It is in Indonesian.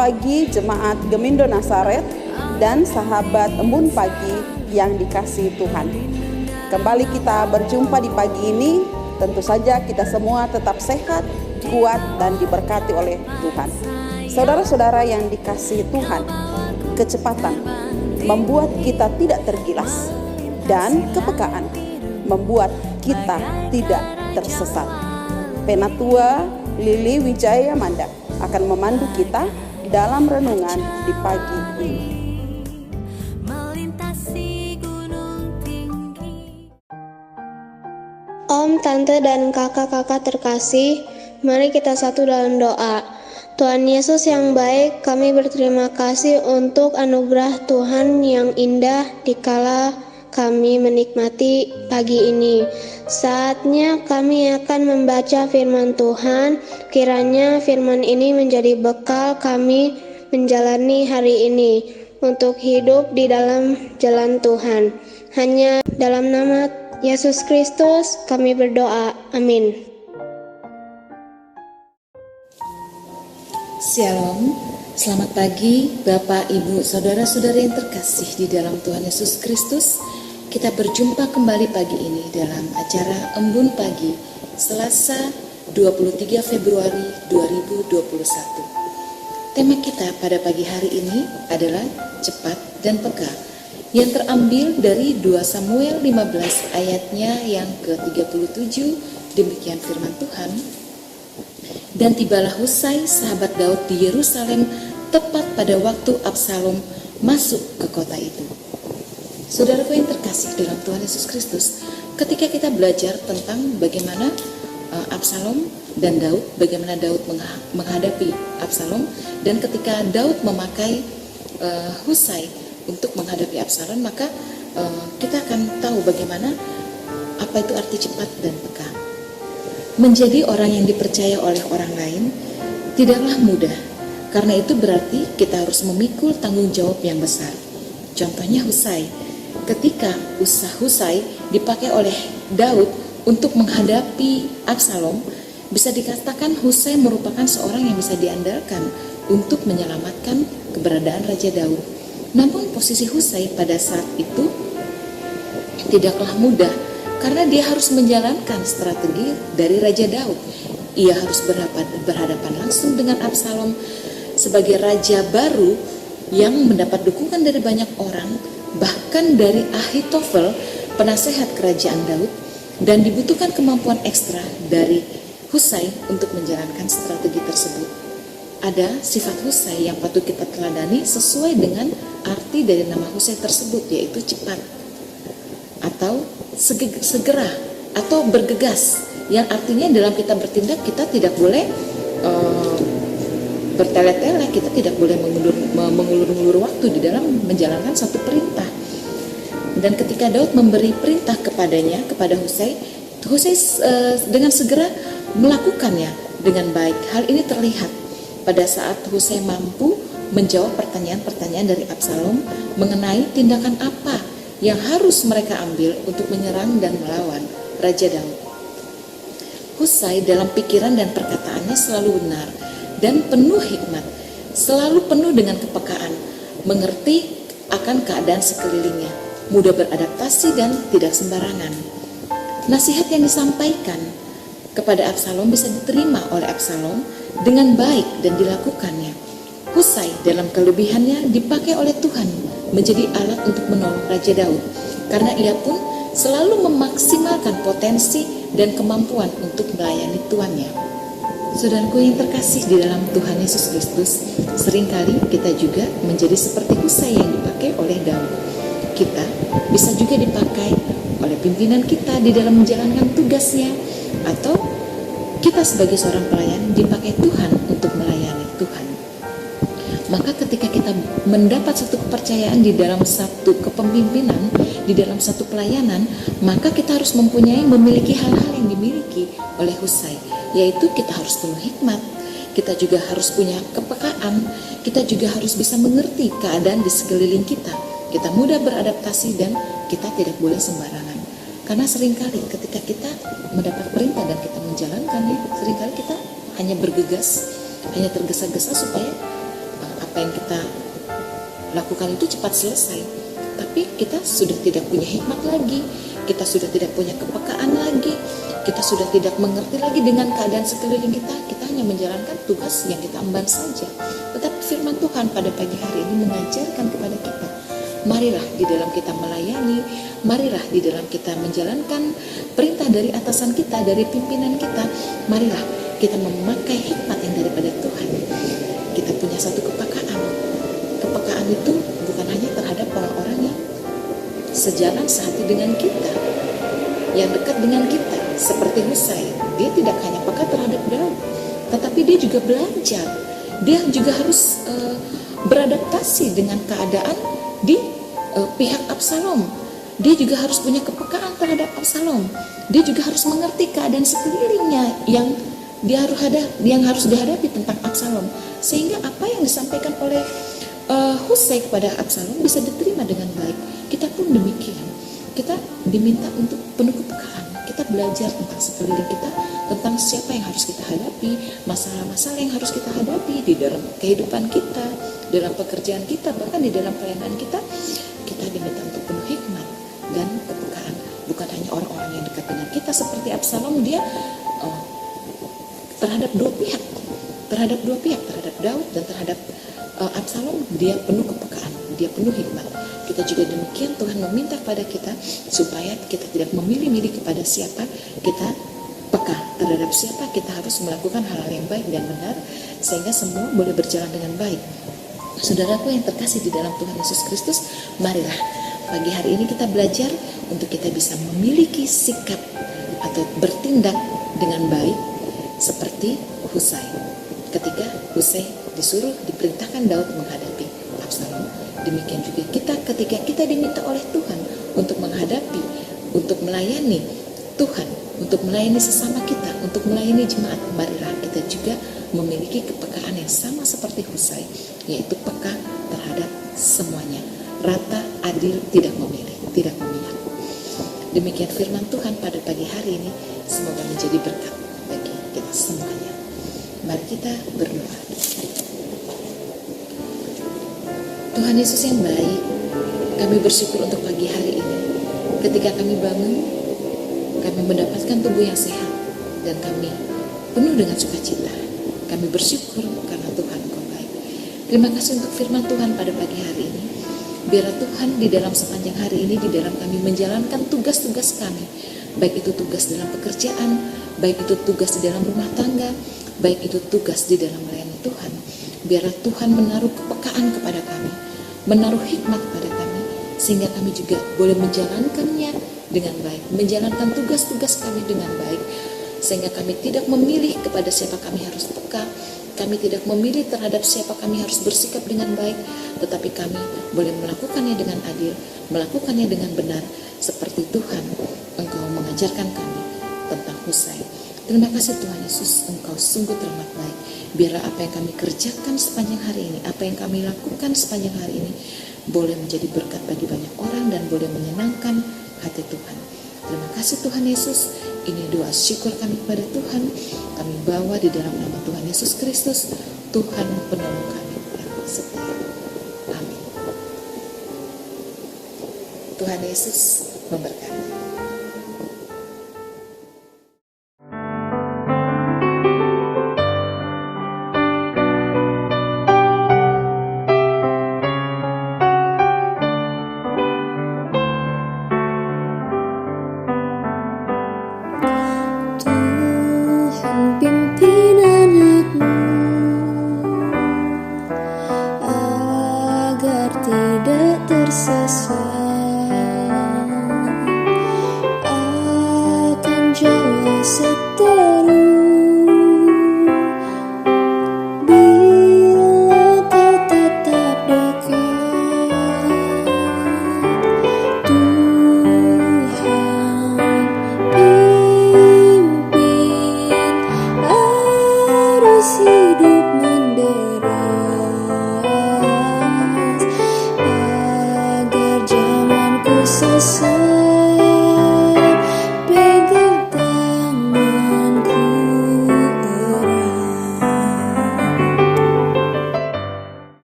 pagi jemaat Gemindo Nazaret dan sahabat Embun Pagi yang dikasihi Tuhan. Kembali kita berjumpa di pagi ini, tentu saja kita semua tetap sehat, kuat dan diberkati oleh Tuhan. Saudara-saudara yang dikasihi Tuhan, kecepatan membuat kita tidak tergilas dan kepekaan membuat kita tidak tersesat. Penatua Lili Wijaya Manda akan memandu kita dalam renungan di pagi ini. Om, tante, dan kakak-kakak terkasih, mari kita satu dalam doa. Tuhan Yesus yang baik, kami berterima kasih untuk anugerah Tuhan yang indah dikala kami menikmati pagi ini. Saatnya kami akan membaca firman Tuhan. Kiranya firman ini menjadi bekal kami menjalani hari ini untuk hidup di dalam jalan Tuhan. Hanya dalam nama Yesus Kristus kami berdoa. Amin. Shalom, selamat pagi Bapak, Ibu, Saudara-saudara yang terkasih di dalam Tuhan Yesus Kristus. Kita berjumpa kembali pagi ini dalam acara Embun Pagi, Selasa 23 Februari 2021. Tema kita pada pagi hari ini adalah cepat dan peka, yang terambil dari 2 Samuel 15 ayatnya yang ke-37. Demikian firman Tuhan. Dan tibalah Husai sahabat Daud di Yerusalem tepat pada waktu Absalom masuk ke kota itu. Saudaraku yang terkasih dalam Tuhan Yesus Kristus, ketika kita belajar tentang bagaimana Absalom dan Daud, bagaimana Daud menghadapi Absalom, dan ketika Daud memakai Husai untuk menghadapi Absalom, maka kita akan tahu bagaimana apa itu arti cepat dan peka. Menjadi orang yang dipercaya oleh orang lain tidaklah mudah, karena itu berarti kita harus memikul tanggung jawab yang besar. Contohnya Husai, ketika Husai dipakai oleh Daud untuk menghadapi Absalom, bisa dikatakan Husai merupakan seorang yang bisa diandalkan untuk menyelamatkan keberadaan Raja Daud. Namun posisi Husai pada saat itu tidaklah mudah, karena dia harus menjalankan strategi dari Raja Daud. Ia harus berhadapan langsung dengan Absalom sebagai raja baru yang mendapat dukungan dari banyak orang, bahkan dari Ahitofel, penasehat kerajaan Daud, dan dibutuhkan kemampuan ekstra dari Husai untuk menjalankan strategi tersebut. Ada sifat Husai yang patut kita teladani sesuai dengan arti dari nama Husai tersebut, yaitu cepat atau segera atau bergegas, yang artinya dalam kita bertindak kita tidak boleh bertele-tele, kita tidak boleh mengulur-ngulur waktu di dalam menjalankan satu perintah. Dan ketika Daud memberi perintah kepada Husai dengan segera melakukannya dengan baik. Hal ini terlihat pada saat Husai mampu menjawab pertanyaan-pertanyaan dari Absalom mengenai tindakan apa yang harus mereka ambil untuk menyerang dan melawan Raja Daud. Husai dalam pikiran dan perkataannya selalu benar dan penuh hikmat, selalu penuh dengan kepekaan, mengerti akan keadaan sekelilingnya, mudah beradaptasi dan tidak sembarangan. Nasihat yang disampaikan kepada Absalom bisa diterima oleh Absalom dengan baik dan dilakukannya. Husai dalam kelebihannya dipakai oleh Tuhan menjadi alat untuk menolong Raja Daud, karena ia pun selalu memaksimalkan potensi dan kemampuan untuk melayani tuannya. Saudaraku yang terkasih di dalam Tuhan Yesus Kristus, seringkali kita juga menjadi seperti Husai yang dipakai oleh Daud. Kita bisa juga dipakai oleh pimpinan kita di dalam menjalankan tugasnya, atau kita sebagai seorang pelayan dipakai Tuhan untuk melayani Tuhan. Maka ketika kita mendapat satu kepercayaan di dalam satu kepemimpinan, di dalam satu pelayanan, maka kita harus memiliki hal-hal yang dimiliki oleh Husai, yaitu kita harus penuh hikmat, kita juga harus punya kepekaan, kita juga harus bisa mengerti keadaan di sekeliling kita mudah beradaptasi, dan kita tidak boleh sembarangan. Karena seringkali ketika kita mendapat perintah dan kita menjalankannya, seringkali kita hanya bergegas, hanya tergesa-gesa supaya apa yang kita lakukan itu cepat selesai, tapi kita sudah tidak punya hikmat lagi, kita sudah tidak punya kepekaan lagi, kita sudah tidak mengerti lagi dengan keadaan sekeliling kita hanya menjalankan tugas yang kita emban saja. Tetapi firman Tuhan pada pagi hari ini mengajarkan kepada kita, marilah di dalam kita melayani, marilah di dalam kita menjalankan perintah dari atasan kita, dari pimpinan kita, marilah kita memakai hikmat yang daripada Tuhan. Kita punya satu kepekaan. Kepekaan itu bukan hanya terhadap orang-orang yang sejalan sehati dengan kita, yang dekat dengan kita, seperti Husai. Dia tidak hanya peka terhadap Daud, tetapi dia juga belajar. Dia juga harus beradaptasi dengan keadaan di pihak Absalom. Dia juga harus punya kepekaan terhadap Absalom. Dia juga harus mengerti keadaan sekelilingnya yang harus dihadapi tentang Absalom, sehingga apa yang disampaikan oleh Husai kepada Absalom bisa diterima dengan baik. Kita pun demikian. Kita diminta untuk penuh kepekaan. Kita belajar tentang sekeliling kita, tentang siapa yang harus kita hadapi, masalah-masalah yang harus kita hadapi di dalam kehidupan kita, dalam pekerjaan kita, bahkan di dalam pelayanan kita. Kita diminta untuk penuh hikmat dan kepekaan. Bukan hanya orang-orang yang dekat dengan kita seperti Absalom, dia terhadap dua pihak, terhadap Daud dan terhadap Absalom, dia penuh kepekaan, dia penuh hikmat. Kita juga demikian, Tuhan meminta kepada kita supaya kita tidak memilih-milih kepada siapa, kita peka terhadap siapa kita harus melakukan hal-hal yang baik dan benar, sehingga semua boleh berjalan dengan baik. Saudaraku yang terkasih di dalam Tuhan Yesus Kristus, marilah pagi hari ini kita belajar untuk kita bisa memiliki sikap atau bertindak dengan baik seperti Husai. Ketika Husai diperintahkan Daud menghadapi Absalom, demikian juga kita ketika kita diminta oleh Tuhan untuk menghadapi, untuk melayani Tuhan, untuk melayani sesama kita, untuk melayani jemaat, marilah kita juga memiliki kepekaan yang sama seperti Husai, yaitu peka terhadap semuanya, rata, adil, tidak memilih, tidak memihak. Demikian firman Tuhan pada pagi hari ini, semoga menjadi berkat bagi kita semuanya. Mari kita berdoa. Tuhan Yesus yang baik, kami bersyukur untuk pagi hari ini. Ketika kami bangun, kami mendapatkan tubuh yang sehat, dan kami penuh dengan sukacita. Kami bersyukur karena Tuhan Engkau baik. Terima kasih untuk firman Tuhan pada pagi hari ini. Biarlah Tuhan di dalam sepanjang hari ini, di dalam kami menjalankan tugas-tugas kami, baik itu tugas dalam pekerjaan, baik itu tugas di dalam rumah tangga, baik itu tugas di dalam melayani Tuhan. Biarlah Tuhan menaruh kepekaan kepada kami, menaruh hikmat pada kami, sehingga kami juga boleh menjalankannya dengan baik, menjalankan tugas-tugas kami dengan baik, sehingga kami tidak memilih kepada siapa kami harus peka, kami tidak memilih terhadap siapa kami harus bersikap dengan baik, tetapi kami boleh melakukannya dengan adil, melakukannya dengan benar, seperti Tuhan Engkau mengajarkan kami tentang Husai. Terima kasih Tuhan Yesus, Engkau sungguh teramat baik. Biarlah apa yang kami kerjakan sepanjang hari ini, apa yang kami lakukan sepanjang hari ini, boleh menjadi berkat bagi banyak orang dan boleh menyenangkan hati Tuhan. Terima kasih Tuhan Yesus. Ini doa syukur kami kepada Tuhan. Kami bawa di dalam nama Tuhan Yesus Kristus, Tuhan penolong kami yang setia. Amin. Tuhan Yesus memberkati. Agar tidak tersesat.